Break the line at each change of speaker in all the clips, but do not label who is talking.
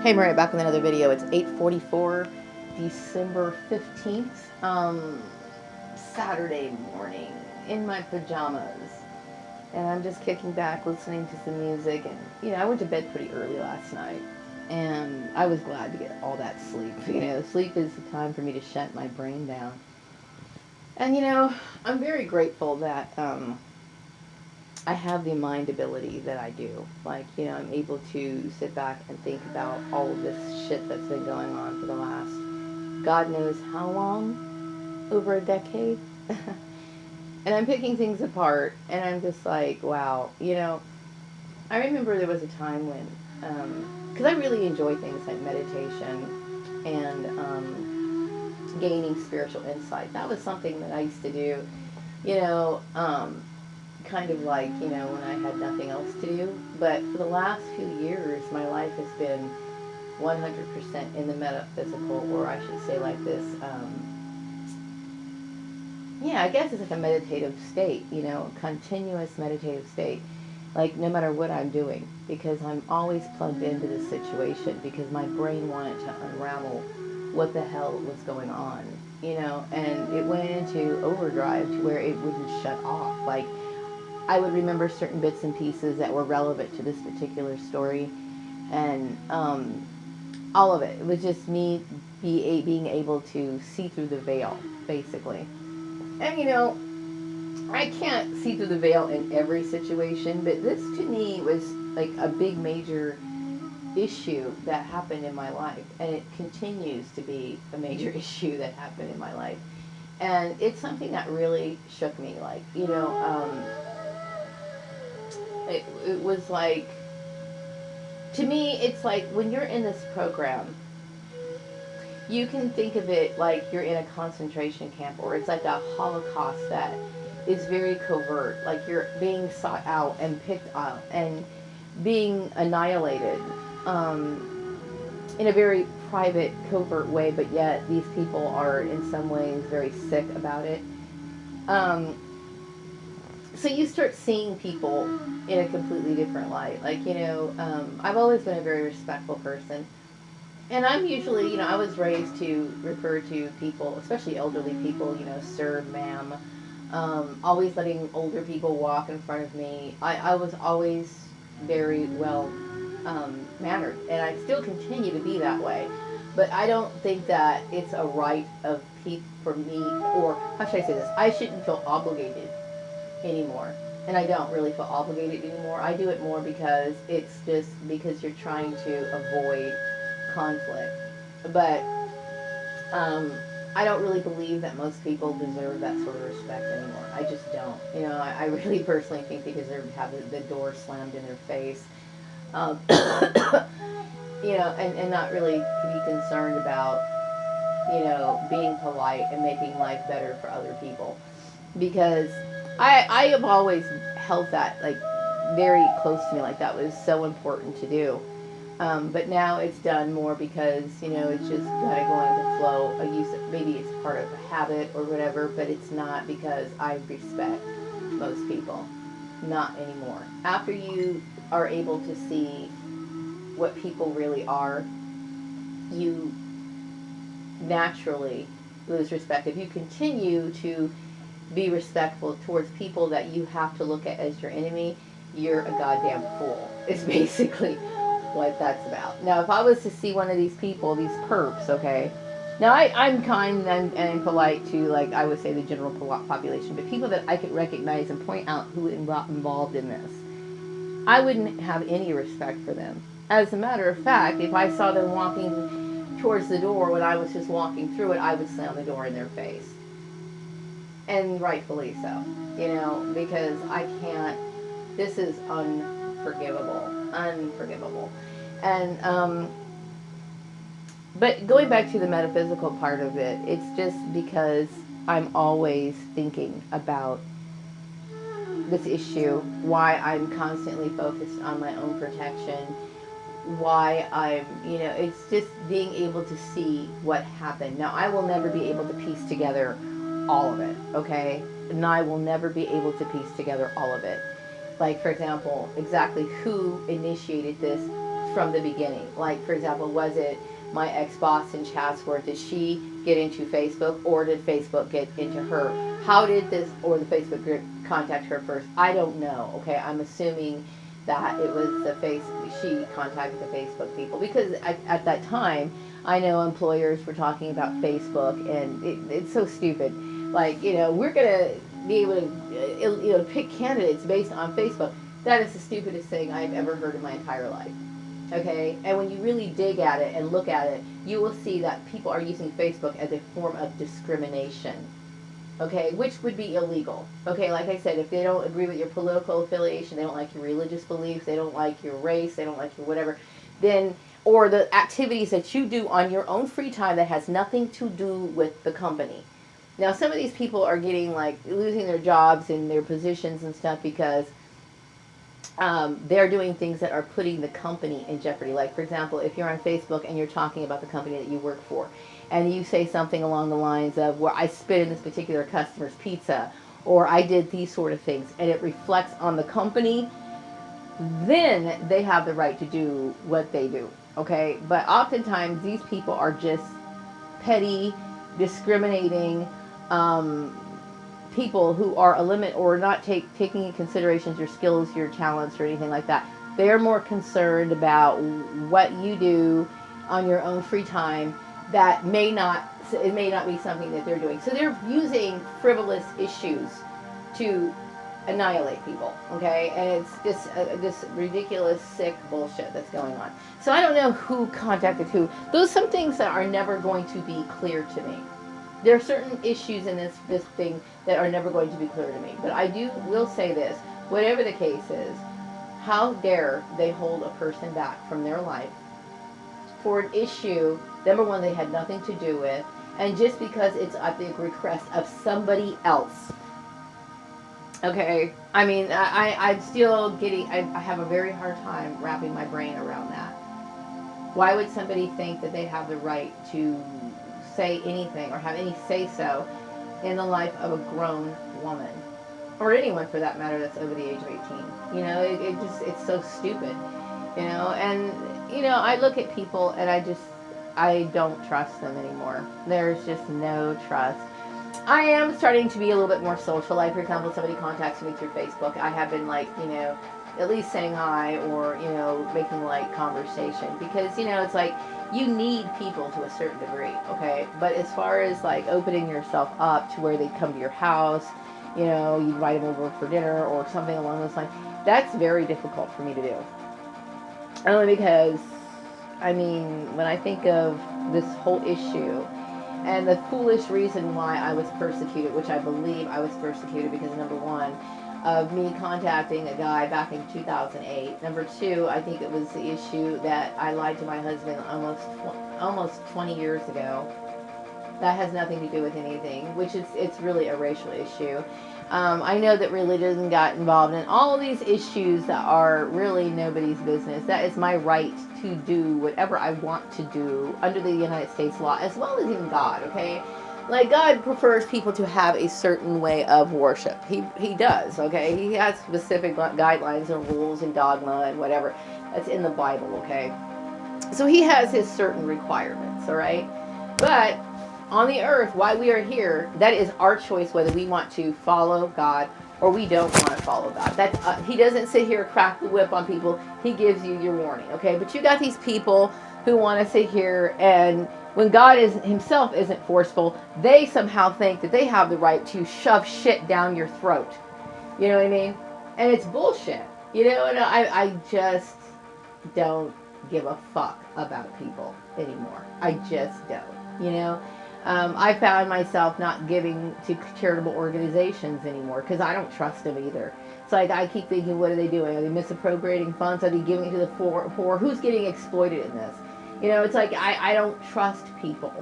Hey, Maria, back with another video. It's 8:44, December 15th, Saturday morning, in my pajamas. And I'm just kicking back, listening to some music. And, I went to bed pretty early last night. And I was glad to get all that sleep. Sleep is the time for me to shut my brain down. And, I'm very grateful that, I have the mind ability that I do. I'm able to sit back and think about all of this shit that's been going on for the last, God knows how long, over a decade. And I'm picking things apart, and I'm just like, wow, I remember there was a time when, because I really enjoy things like meditation and gaining spiritual insight. That was something that I used to do, kind of like, when I had nothing else to do. But for the last few years, my life has been 100% in the metaphysical, or I should say like this, I guess it's like a meditative state, a continuous meditative state. Like, no matter what I'm doing, because I'm always plugged into this situation, because my brain wanted to unravel what the hell was going on, and it went into overdrive to where it wouldn't shut off. Like, I would remember certain bits and pieces that were relevant to this particular story, and all of it. It was just me being able to see through the veil, basically. And I can't see through the veil in every situation, but this to me was like a big major issue that happened in my life, and it continues to be a major issue that happened in my life. And it's something that really shook me. Like, it was like, to me, it's like when you're in this program, you can think of it like you're in a concentration camp, or it's like a Holocaust that is very covert, like you're being sought out and picked out and being annihilated in a very private, covert way, but yet these people are in some ways very sick about it. So you start seeing people in a completely different light. Like, I've always been a very respectful person. And I'm usually, I was raised to refer to people, especially elderly people, sir, ma'am. Always letting older people walk in front of me. I was always very well mannered. And I still continue to be that way. But I don't think that it's a right of people for me, or how should I say this? I shouldn't feel obligated anymore. And I don't really feel obligated anymore. I do it more because it's just because you're trying to avoid conflict. But I don't really believe that most people deserve that sort of respect anymore. I just don't. I really personally think they deserve to have the door slammed in their face. And not really to be concerned about, being polite and making life better for other people. Because I have always held that, like, very close to me, like that was so important to do. But now it's done more because, it's just kind of going with the flow. Maybe it's part of a habit or whatever, but it's not because I respect most people. Not anymore. After you are able to see what people really are, you naturally lose respect. If you continue to be respectful towards people that you have to look at as your enemy, you're a goddamn fool, is basically what that's about. Now, if I was to see one of these people, these perps, okay, now I'm kind and polite to, like, I would say the general population, but people that I could recognize and point out who involved in this, I wouldn't have any respect for them. As a matter of fact, if I saw them walking towards the door when I was just walking through it, I would slam the door in their face. And rightfully so, because I can't, this is unforgivable. And, but going back to the metaphysical part of it, it's just because I'm always thinking about this issue, why I'm constantly focused on my own protection, why I'm, it's just being able to see what happened. Now, I will never be able to piece together all of it, okay? And I will never be able to piece together all of it. Like, for example, exactly who initiated this from the beginning? Like, for example, was it my ex-boss in Chatsworth? Did she get into Facebook, or did Facebook get into her? How did this, or the Facebook group, contact her first? I don't know. Okay, I'm assuming that it was she contacted the Facebook people, because at that time, I know employers were talking about Facebook, and it's so stupid. Like, we're gonna be able to, pick candidates based on Facebook. That is the stupidest thing I've ever heard in my entire life. Okay, and when you really dig at it and look at it, you will see that people are using Facebook as a form of discrimination. Okay, which would be illegal. Okay, like I said, if they don't agree with your political affiliation, they don't like your religious beliefs, they don't like your race, they don't like your whatever, then, or the activities that you do on your own free time that has nothing to do with the company. Now, some of these people are getting, like, losing their jobs and their positions and stuff because they're doing things that are putting the company in jeopardy. Like, for example, if you're on Facebook and you're talking about the company that you work for, and you say something along the lines of, well, I spit in this particular customer's pizza, or I did these sort of things, and it reflects on the company, then they have the right to do what they do. Okay? But oftentimes, these people are just petty, discriminating people who are a limit, or not taking into consideration your skills, your talents, or anything like that. They're more concerned about what you do on your own free time that it may not be something that they're doing. So they're using frivolous issues to annihilate people, okay? And it's just this ridiculous, sick bullshit that's going on. So I don't know who contacted who. Those are some things that are never going to be clear to me. There are certain issues in this thing that are never going to be clear to me. But I will say this, whatever the case is, how dare they hold a person back from their life for an issue, number one, they had nothing to do with, and just because it's at the request of somebody else. Okay? I mean, I'm still getting, I have a very hard time wrapping my brain around that. Why would somebody think that they have the right to say anything or have any say-so in the life of a grown woman, or anyone for that matter that's over the age of 18? It's so stupid, and I look at people and I don't trust them anymore. There's just no trust. I am starting to be a little bit more social. Like, for example, somebody contacts me through Facebook, I have been, like, at least saying hi, or, making light conversation, because, it's like, you need people to a certain degree, okay? But as far as, like, opening yourself up to where they come to your house, you invite them over for dinner or something along those lines, that's very difficult for me to do. Only because, when I think of this whole issue and the foolish reason why I was persecuted, which I believe I was persecuted because, number one, of me contacting a guy back in 2008. Number two, I think it was the issue that I lied to my husband almost 20 years ago. That has nothing to do with anything, which it's really a racial issue. I know that religion got involved in all of these issues that are really nobody's business. That is my right to do whatever I want to do under the United States law, as well as in God, okay? Like, God prefers people to have a certain way of worship. He does, okay? He has specific guidelines and rules and dogma and whatever. That's in the Bible, okay? So he has his certain requirements, all right? But on the earth, while we are here, that is our choice whether we want to follow God or we don't want to follow God. That's he doesn't sit here, crack the whip on people. He gives you your warning, okay? But you got these people who want to sit here, and when God himself isn't forceful, they somehow think that they have the right to shove shit down your throat. You know what I mean? And it's bullshit. And I just don't give a fuck about people anymore. I just don't, I found myself not giving to charitable organizations anymore because I don't trust them either. It's like I keep thinking, what are they doing? Are they misappropriating funds? Are they giving it to the poor? Who's getting exploited in this? It's like I don't trust people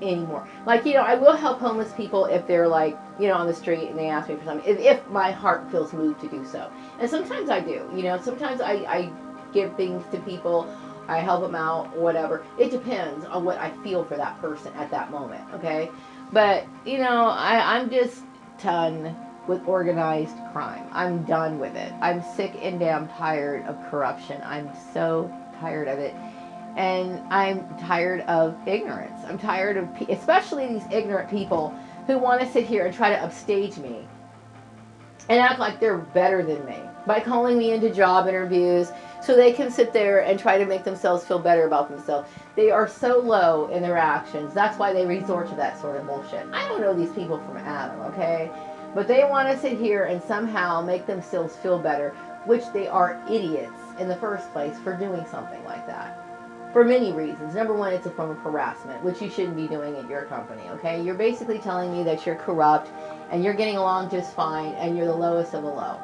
anymore. Like, I will help homeless people if they're, like, on the street and they ask me for something, if my heart feels moved to do so. And sometimes I do. Sometimes I give things to people. I help them out, whatever. It depends on what I feel for that person at that moment, okay? But, I'm just done with organized crime. I'm done with it. I'm sick and damn tired of corruption. I'm so tired of it. And I'm tired of ignorance. I'm tired of, especially these ignorant people who want to sit here and try to upstage me and act like they're better than me by calling me into job interviews so they can sit there and try to make themselves feel better about themselves. They are so low in their actions. That's why they resort to that sort of bullshit. I don't know these people from Adam, okay? But they want to sit here and somehow make themselves feel better, which they are idiots in the first place for doing something like that. For many reasons. Number one, it's a form of harassment, which you shouldn't be doing at your company, okay? You're basically telling me that you're corrupt and you're getting along just fine and you're the lowest of the low.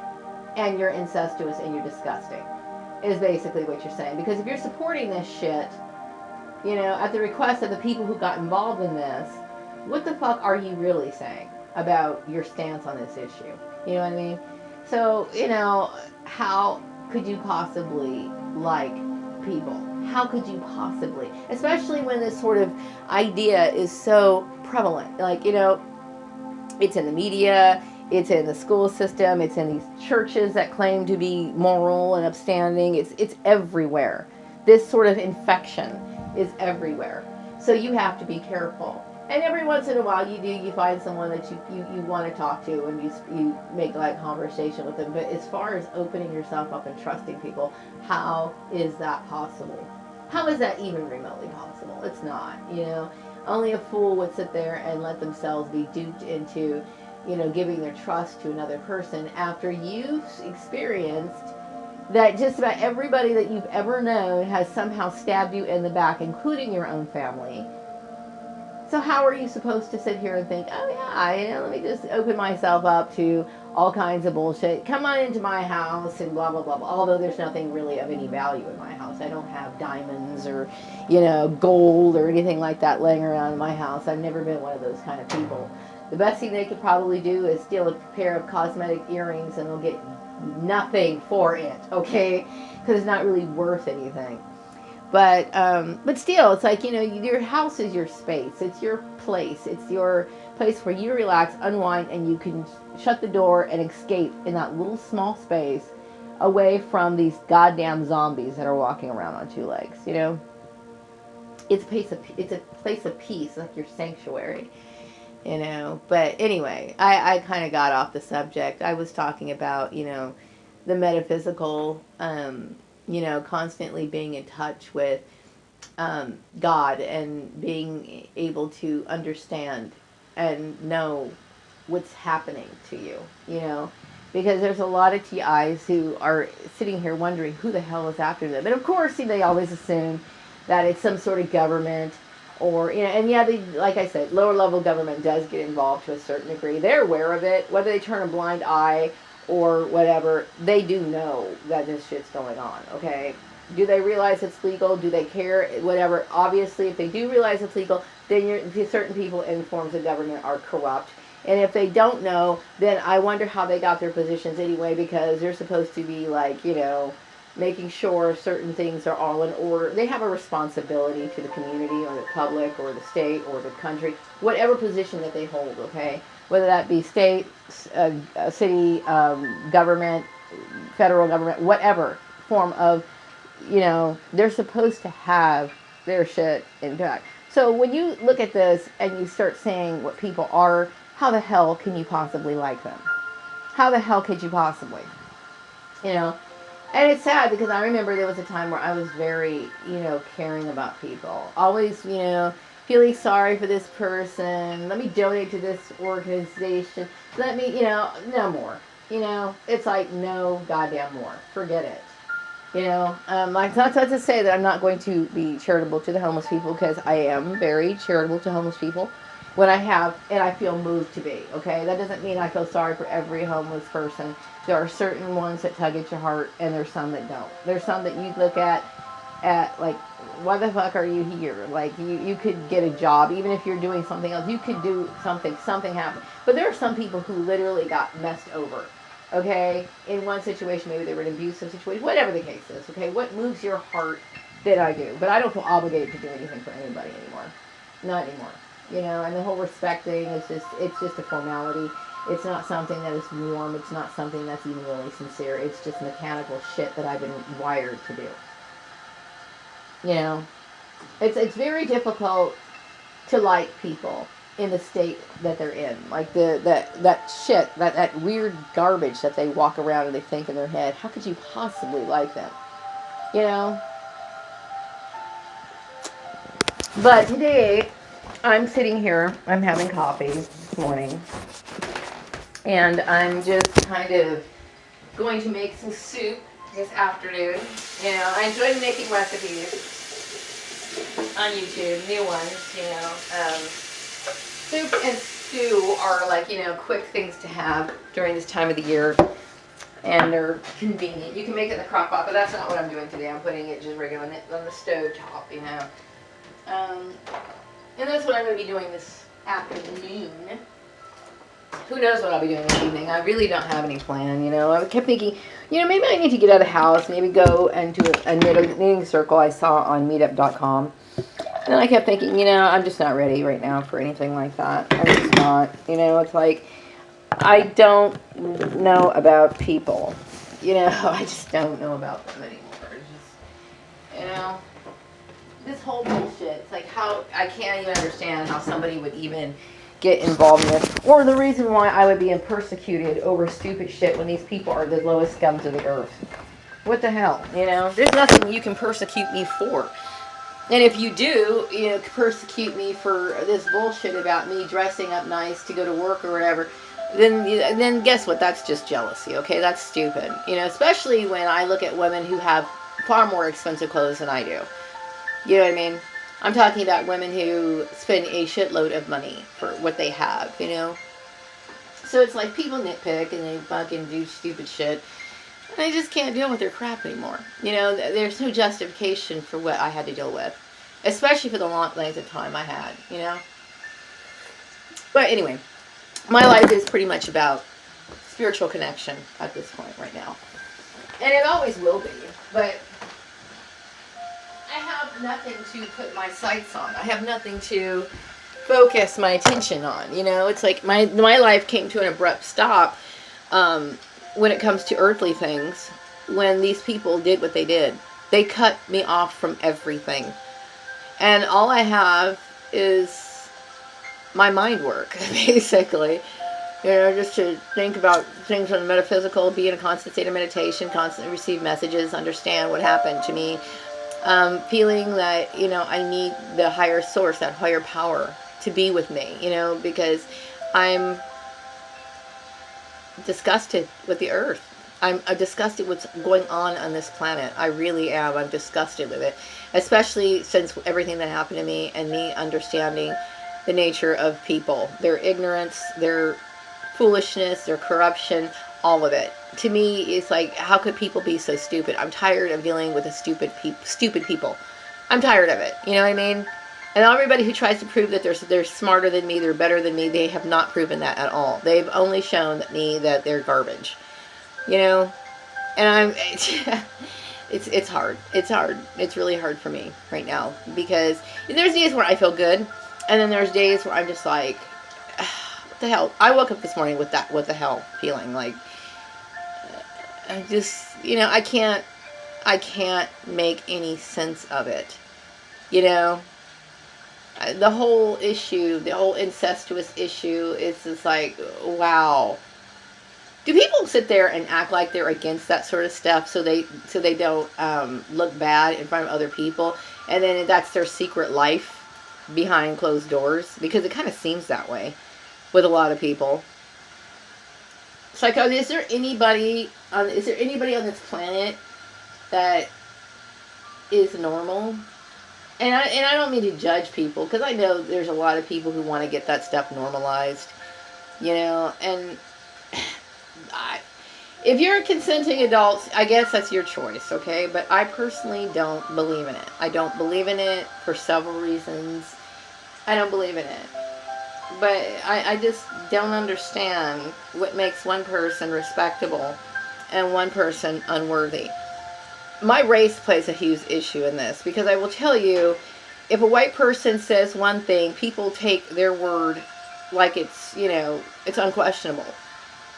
And you're incestuous and you're disgusting, is basically what you're saying. Because if you're supporting this shit, you know, at the request of the people who got involved in this, what the fuck are you really saying about your stance on this issue? You know what I mean? So, you know, how could you possibly like people? How could you possibly? Especially when this sort of idea is so prevalent. Like, you know, it's in the media, it's in the school system, it's in these churches that claim to be moral and upstanding. It's everywhere. This sort of infection is everywhere. So you have to be careful. And every once in a while you find someone that you want to talk to and you make like conversation with them. But as far as opening yourself up and trusting people, how is that possible? How is that even remotely possible? It's not, you know. Only a fool would sit there and let themselves be duped into, you know, giving their trust to another person after you've experienced that just about everybody that you've ever known has somehow stabbed you in the back, including your own family. So how are you supposed to sit here and think, oh yeah, you know, let me just open myself up to all kinds of bullshit. Come on into my house and blah, blah, blah, blah. Although there's nothing really of any value in my house. I don't have diamonds or, you know, gold or anything like that laying around in my house. I've never been one of those kind of people. The best thing they could probably do is steal a pair of cosmetic earrings and they'll get nothing for it, okay? Because it's not really worth anything. But still, it's like, you know, your house is your space. It's your place. It's your place where you relax, unwind, and you can shut the door and escape in that little small space away from these goddamn zombies that are walking around on two legs, you know? It's a place of peace, like your sanctuary, you know? But anyway, I kind of got off the subject. I was talking about, you know, the metaphysical, you know, constantly being in touch with God and being able to understand and know what's happening to you, you know, because there's a lot of TIs who are sitting here wondering who the hell is after them. And of course, they always assume that it's some sort of government or, you know, and yeah, they, like I said, lower level government does get involved to a certain degree. They're aware of it, whether they turn a blind eye or whatever, they do know that this shit's going on, okay? Do they realize it's legal? Do they care? Whatever. Obviously, if they do realize it's legal, then certain people in forms of government are corrupt. And if they don't know, then I wonder how they got their positions anyway, because they're supposed to be like, you know, making sure certain things are all in order. They have a responsibility to the community or the public or the state or the country, whatever position that they hold, okay? Whether that be state, city, government, federal government, whatever form of, you know, they're supposed to have their shit intact. So when you look at this and you start saying what people are, how the hell can you possibly like them? How the hell could you possibly? You know? And it's sad because I remember there was a time where I was very, you know, caring about people. Always, you know, feeling sorry for this person. Let me donate to this organization. Let me, you know, no more. You know, it's like no goddamn more. Forget it. You know, like not to say that I'm not going to be charitable to the homeless people, because I am very charitable to homeless people when I have, and I feel moved to be, okay? That doesn't mean I feel sorry for every homeless person. There are certain ones that tug at your heart, and there's some that don't. There's some that you look at like, why the fuck are you here? Like, you could get a job, even if you're doing something else. You could do something happened. But there are some people who literally got messed over, okay? In one situation, maybe they were in an abusive situation, whatever the case is, okay? What moves your heart that I do? But I don't feel obligated to do anything for anybody anymore. Not anymore. You know, and the whole respect thing is it's just a formality. It's not something that is warm. It's not something that's even really sincere. It's just mechanical shit that I've been wired to do. You know, it's very difficult to like people in the state that they're in. Like that shit, that weird garbage that they walk around and they think in their head. How could you possibly like them? You know? But today, I'm sitting here, I'm having coffee this morning, and I'm just kind of going to make some soup this afternoon. You know, I enjoy making recipes on YouTube, new ones, you know. Soup and stew are like, you know, quick things to have during this time of the year, and they're convenient. You can make it in the crock pot, but that's not what I'm doing today. I'm putting it just regular on the stove top, you know. And that's what I'm going to be doing this afternoon. Who knows what I'll be doing this evening? I really don't have any plan, you know. I kept thinking, you know, maybe I need to get out of the house, maybe go into a knitting circle I saw on meetup.com. And then I kept thinking, you know, I'm just not ready right now for anything like that. I'm just not, you know, it's like, I don't know about people. You know, I just don't know about them anymore. It's just, you know, this whole bullshit. It's like how, I can't even understand how somebody would even get involved in this. Or the reason why I would be persecuted over stupid shit when these people are the lowest scums of the earth. What the hell, you know? There's nothing you can persecute me for. And if you do, you know, persecute me for this bullshit about me dressing up nice to go to work or whatever, then guess what? That's just jealousy, okay? That's stupid. You know, especially when I look at women who have far more expensive clothes than I do. You know what I mean? I'm talking about women who spend a shitload of money for what they have, you know? So it's like people nitpick and they fucking do stupid shit. And I just can't deal with their crap anymore. You know, there's no justification for what I had to deal with. Especially for the long length of time I had, you know? But anyway, my life is pretty much about spiritual connection at this point right now. And it always will be. But I have nothing to put my sights on. I have nothing to focus my attention on, you know? It's like my life came to an abrupt stop when it comes to earthly things, when these people did what they did. They cut me off from everything. And all I have is my mind work, basically. You know, just to think about things on the metaphysical, be in a constant state of meditation, constantly receive messages, understand what happened to me. Feeling that, you know, I need the higher source, that higher power to be with me, you know, because I'm disgusted with the earth. I'm disgusted with what's going on this planet. I really am. I'm disgusted with it. Especially since everything that happened to me and me understanding the nature of people. Their ignorance, their foolishness, their corruption, all of it. To me, it's like, how could people be so stupid? I'm tired of dealing with the stupid people. I'm tired of it. You know what I mean? And everybody who tries to prove that they're smarter than me, they're better than me, they have not proven that at all. They've only shown me that they're garbage. You know? And it's hard. It's hard. It's really hard for me right now. Because there's days where I feel good. And then there's days where I'm just like, what the hell? I woke up this morning with that what the hell feeling. Like, I just, you know, I can't make any sense of it. You know? The whole issue, the whole incestuous issue, is just like, wow. Do people sit there and act like they're against that sort of stuff so they don't look bad in front of other people, and then that's their secret life behind closed doors? Because it kind of seems that way with a lot of people. It's like, is there anybody on this planet that is normal? And I don't mean to judge people, because I know there's a lot of people who want to get that stuff normalized, you know, and if you're a consenting adult, I guess that's your choice, okay? But I personally don't believe in it. I don't believe in it for several reasons. I don't believe in it. But I just don't understand what makes one person respectable and one person unworthy. My race plays a huge issue in this, because I will tell you, if a white person says one thing, people take their word like it's, you know, it's unquestionable.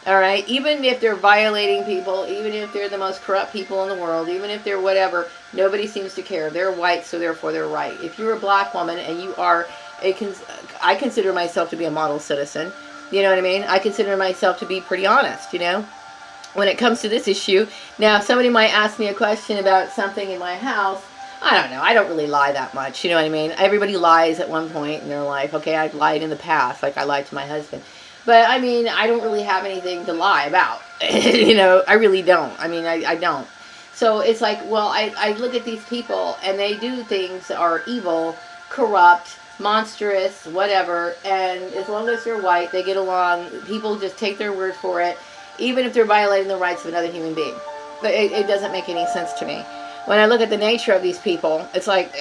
All right, even if they're violating people, even if they're the most corrupt people in the world, even if they're whatever, nobody seems to care. They're white, so therefore they're right. If you're a black woman and you are I consider myself to be a model citizen. You know what I mean? I consider myself to be pretty honest. You know, when it comes to this issue. Now, if somebody might ask me a question about something in my house, I don't know. I don't really lie that much. You know what I mean? Everybody lies at one point in their life. Okay, I've lied in the past, like I lied to my husband. But I mean, I don't really have anything to lie about. You know, I really don't. I mean, I don't. So it's like, well, I look at these people and they do things that are evil, corrupt, monstrous, whatever. And as long as they're white, they get along. People just take their word for it, even if they're violating the rights of another human being. But it doesn't make any sense to me. When I look at the nature of these people, it's like,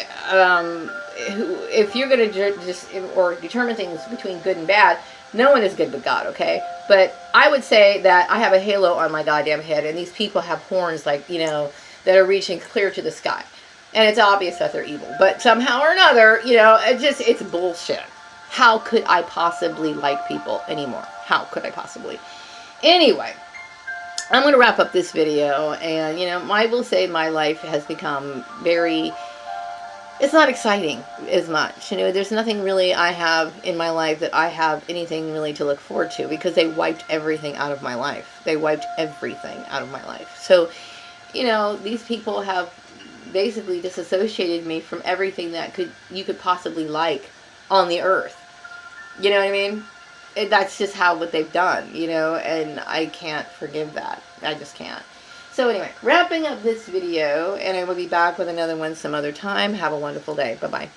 if you're going to just or determine things between good and bad, no one is good but God, okay? But I would say that I have a halo on my goddamn head, and these people have horns, like, you know, that are reaching clear to the sky. And it's obvious that they're evil. But somehow or another, you know, it's bullshit. How could I possibly like people anymore? How could I possibly? Anyway, I'm going to wrap up this video, and, you know, I will say my life has become very, it's not exciting as much. You know, there's nothing really I have in my life that I have anything really to look forward to, because they wiped everything out of my life. They wiped everything out of my life. So, you know, these people have basically disassociated me from everything that you could possibly like on the earth. You know what I mean? That's just what they've done, you know, and I can't forgive that. I just can't. So anyway, wrapping up this video, and I will be back with another one some other time. Have a wonderful day. Bye-bye.